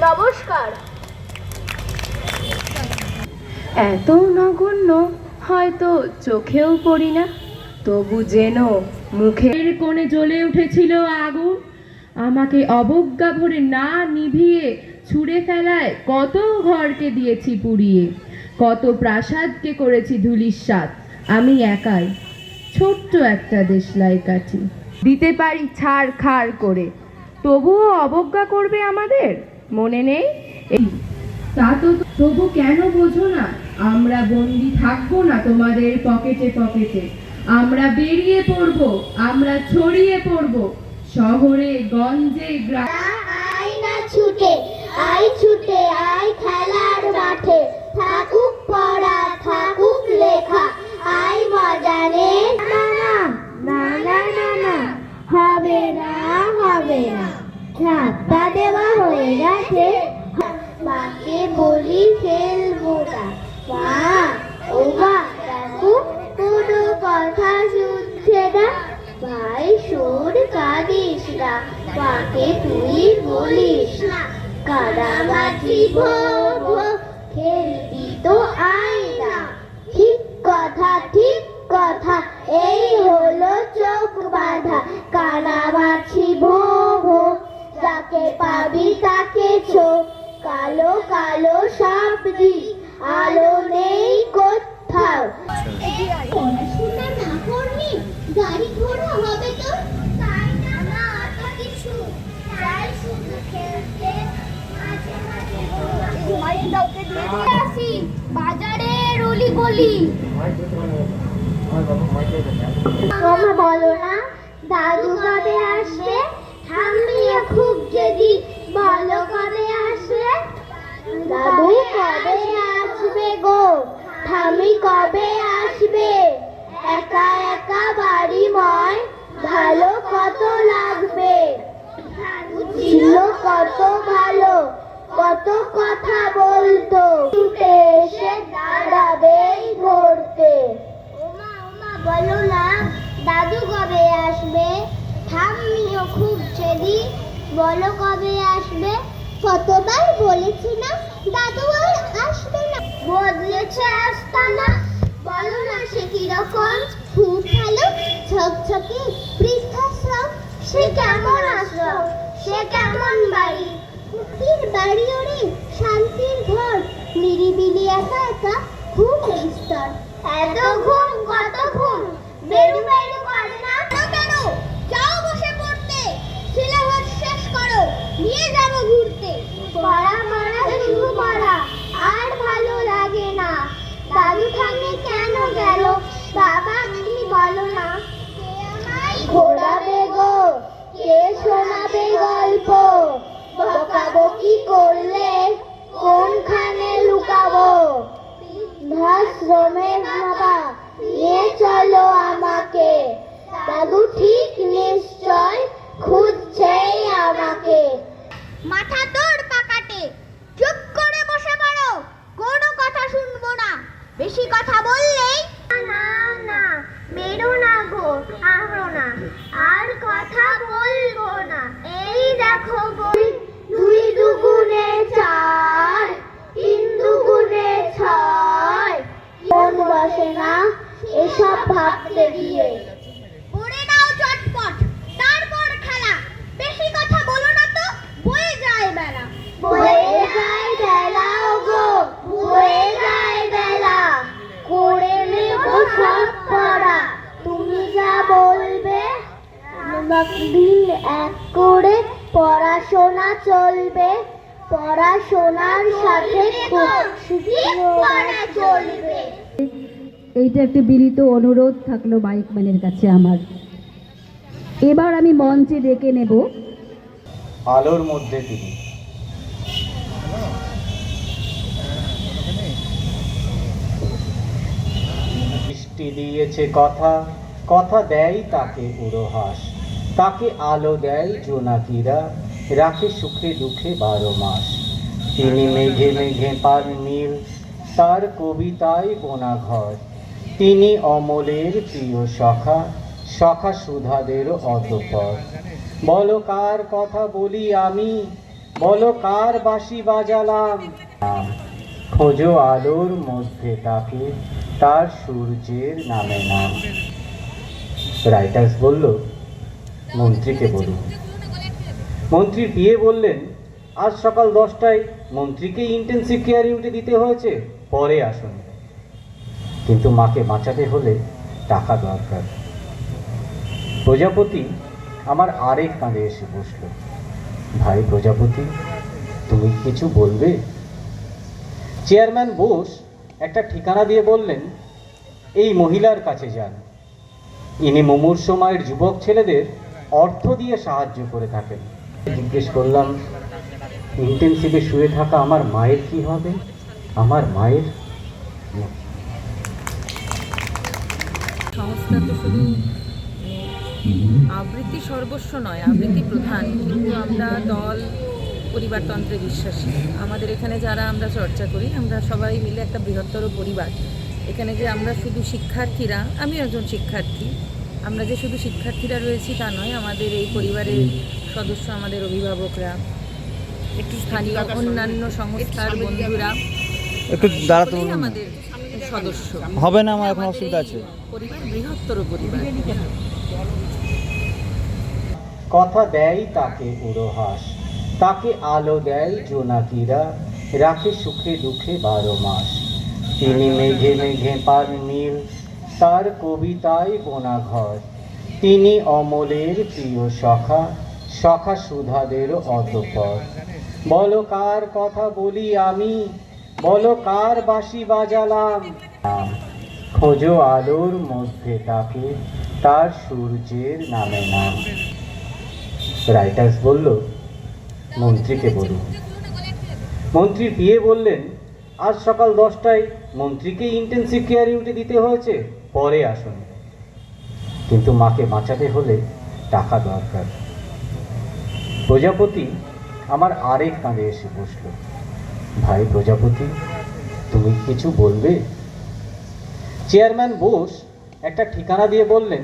নমস্কার। এত নগণ্য হয়তো চোখেও পড়ি না, তবু যেন মুখের কোণে জ্বলে উঠেছিল আগুন। আমাকে অবজ্ঞা ভরে না নিভিয়ে ছুঁড়ে ফেলায় কত ঘরকে দিয়েছি পুড়িয়ে, কত প্রাসাদকে করেছি ধূলিসাৎ। আমি একাই ছোট্ট একটা দেশলাই কাঠি, দিতে পারি ছাড় খাড় করে, তবুও অবজ্ঞা করবে আমাদের, মনে নেই? তা তো তবু কেন বোঝো না? আমরা বন্দি থাকবো না তোমাদের পকেটে পকেটে, আমরা বেরিয়ে পড়বো, আমরা ছড়িয়ে পড়বো শহরে গঞ্জে গ্রামে। আয় না ছুটে, আয় ছুটে আয় খেলার মাঠে, থাকুক পড়া থাকুক লেখা, আয় মজা নে। না না না না না না, হবে না হবে না, ঝাপটা দেওয়া হয়ে গেছে, মাকে বলি খেলবো না। মা ও মা দেখো কোনো কথা শুনছে না, ভাই শোন কাঁদিস না, মাকে তুই বলিস না, কাদামাছি ভো ভো খেলবি তো আয় না। ঠিক কথা ঠিক কথা, এই হলো চোখ বাঁধা, কানামাছি ভো ভো, যাকে পাবি তাকে ছোপ, কালো কালো সাপ দিস, আলো নেই কোথাও। পড়াশোনা না করলি গাড়ি ঘোড়া হবে তো, তাই না না অত কিছু, তাই শুধু খেলতে মাঝে মাঝে ঘুমাই দাওকে দিয়ে আসি বাজারে রুলি গলি। মামা বলো না দাদু কবে আসবে, ঠাম্মিও খুব জেদি, বলো কবে আসবে। দাদু কবে আসবে গো, ঠাম্মি কবে আসবে, একা একা বাড়ি ময় ভালো কত লাগবে, ছিল কত ভালো, কত কথা বলতো, ছুটে এসে দাঁড়াবেই ধরতে। ওমা ওমা বলো না দাদু কবে আসবে, ঠাম্মিও খুব জেদি, বলো কবে আসবে। কতবার বলেছি না দাদু আর আসবে না, বদলেছে আস্তানা, বলো না সে কিরকম, খুব ভালো ঝকঝকে বৃদ্ধাশ্রম, সে কেমন আশ্রম, সে কেমন বাড়ি, মুক্তির বাড়ি ওরে শান্তির ঘর, নিরিবিলি একা একা খুব নিস্তর, এত ঘুম কত ঘুম, বেরু বেরু করে না কেন, যাও বসে পড়তে, সিলেবাস শেষ করো, নিয়ে যাবো ঘুরতে। পড়া পড়া শুধু পড়া, আর ভালো লাগে না, দাদু ঠাম্মি কেন গেল, বাবা তুমি বলো না, কে আমায় ঘোরাবে গো, কে শোনাবে গল্প, বকাবকি করলে কোনখানে লুকাবো, বৃদ্ধাশ্রমের বাবা নিয়ে চলো আমাকে, দাদু ঠিক নিশ্চয় খুঁজছেই আমাকে। মাথা তোর পাকাটে, চুপ করে বসে পড়ো, কোনো কথা শুনবো না, বেশি কথা বললেই না না মেরো না গো, আহরো না, আর কথা বলবো না, এই দেখো বই, দুই দুগুণে চার, তিন দুগুণে ছয়, মন বসে না এসব ভাবতে গিয়ে, পড়ে নাও চটপট তারপর খেলা, বেশি কথা বলো না তো, বয়ে যায় বেলা, বয়ে যায় বেলা গো, বয়ে যায় বেলা, করে নেব সব পড়া, তুমি যা বলবে দিন এক করে পড়াশোনা চলবে, পড়াশোনার সাথে পড়া চলবে। এইটা একটা বিনীত অনুরোধ থাকলো মাইকম্যানের কাছে আমার। এবার আমি মঞ্চে ডেকে নেব আলোর মধ্যে তিনি। বৃষ্টি দিয়েছে কথা, কথা দেয় তাকে উড়োহাস, তাকে আলো দেয় জোনাকিরা, রাখে সুখে দুঃখে 12 মাস। তিনি মেঘে মেঘে পান নীল, তার কবিতায় বোনা ঘর, তিনি অমলের প্রিয় সখা, সখা সুধাদের অতঃপর। বলো কার কথা বলি আমি, বলো কার বাঁশি বাজালাম, খোঁজো আলোর মধ্যে তাকে, তার সূর্যের নামে নাম। রাইটার্স বলল, মন্ত্রীকে বলুন। মন্ত্রীর বিয়ে বললেন, আজ সকাল 10টায় মন্ত্রীকেই ইন্টেন্সিভ কেয়ার ইউনিটে দিতে হয়েছে, পরে আসুন। কিন্তু মাকে বাঁচাতে হলে টাকা দরকার। প্রজাপতি আমার আরেক কাঁধে এসে বসল। ভাই প্রজাপতি, তুমি কিছু বলবে? চেয়ারম্যান বোস একটা ঠিকানা দিয়ে বললেন, এই মহিলার কাছে যান। ইনি মুমূর্ষু মায়ের যুবক ছেলেদের অর্থ দিয়ে সাহায্য করে থাকেন। জিজ্ঞেস করলাম, ইন্টেন্সিভে শুয়ে থাকা আমার মায়ের কি হবে? আমার মায়ের সংস্থা তো শুধু আবৃত্তি সর্বস্ব নয়, আবৃত্তি প্রধান, কিন্তু আমরা দল পরিবারতন্ত্রে বিশ্বাসী। আমাদের এখানে যারা আমরা চর্চা করি, আমরা সবাই মিলে একটা বৃহত্তর পরিবার। এখানে যে আমরা শুধু শিক্ষার্থীরা, আমি একজন শিক্ষার্থী, আমরা যে শুধু শিক্ষার্থীরা রয়েছি তা নয়, আমাদের এই পরিবারের সদস্য, আমাদের অভিভাবকরা, একটু স্থানীয় অন্যান্য সংস্থার বন্ধুরা, একটু দাঁড়াতে সকলেই বলুন না। আমাদের সদস্য। হবে না, আমার এখন আমাদের অসুবিধা আছে। এই পরিবার বৃহত্তর পরিবার। কথা দেয় তাকে উড়োহাস, তাকে আলো দেয় জোনাকিরা, রাখে সুখে দুঃখে 12 মাস। তিনি মেঘে মেঘে পান নীল, তার কবিতায় বোনা ঘর। তিনি অমলের প্রিয় সখা, সখা সুধাদের অতঃপর। বলো কার কথা বলি আমি, বলো কার বাঁশি বাজালাম, খোঁজো আলোর মধ্যে তাকে, তার সূর্যের নামে নাম। রাইটার্স বলল, মন্ত্রীকে বলুন। মন্ত্রীর বিয়ে বললেন, আজ সকাল 10টায় মন্ত্রীকেই ইন্টেন্সিভ কেয়ার ইউনিটে দিতে হয়েছে, পরে আসুন। কিন্তু মাকে বাঁচাতে হলে টাকা দরকার। প্রজাপতি আমার আরেক কাঁধে এসে বসল। ভাই প্রজাপতি, তুমি কিছু বলবে? চেয়ারম্যান বোস একটা ঠিকানা দিয়ে বললেন,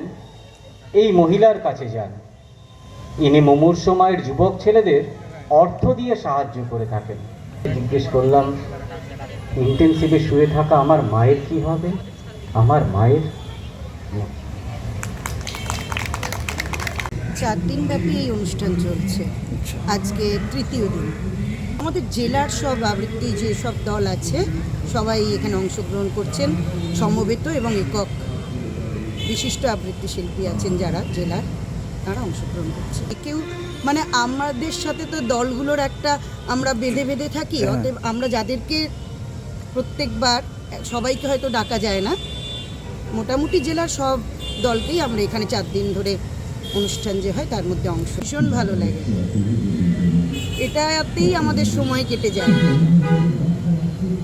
এই মহিলার কাছে যান। ইনি মুমূর্ষু মায়ের যুবক ছেলেদের অর্থ দিয়ে সাহায্য করে থাকেন। জিজ্ঞেস করলাম, ইন্টেন্সিভে শুয়ে থাকা আমার মায়ের কি হবে? আমার মায়ের 4 দিন ব্যাপী এই অনুষ্ঠান চলছে, আজকে তৃতীয় দিন। আমাদের জেলার সব আবৃত্তি যে সব দল আছে সবাই এখানে অংশগ্রহণ করছেন, সমবেত এবং একক বিশিষ্ট আবৃত্তি শিল্পী আছেন যারা জেলার, তারা অংশগ্রহণ করছে। কেউ মানে আমাদের সাথে তো দলগুলোর একটা আমরা বেঁধে বেঁধে থাকি, অতএব আমরা যাদেরকে প্রত্যেকবার সবাইকে হয়তো ডাকা যায় না, মোটামুটি জেলার সব দলকেই আমরা এখানে 4 দিন ধরে অনুষ্ঠান যে হয় তার মধ্যে অংশ। ভীষণ ভালো লাগে, এটাতেই আমাদের সময় কেটে যায়।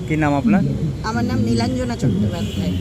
কি নাম আপনার? আমার নাম নীলাঞ্জনা চট্টোপাধ্যায়।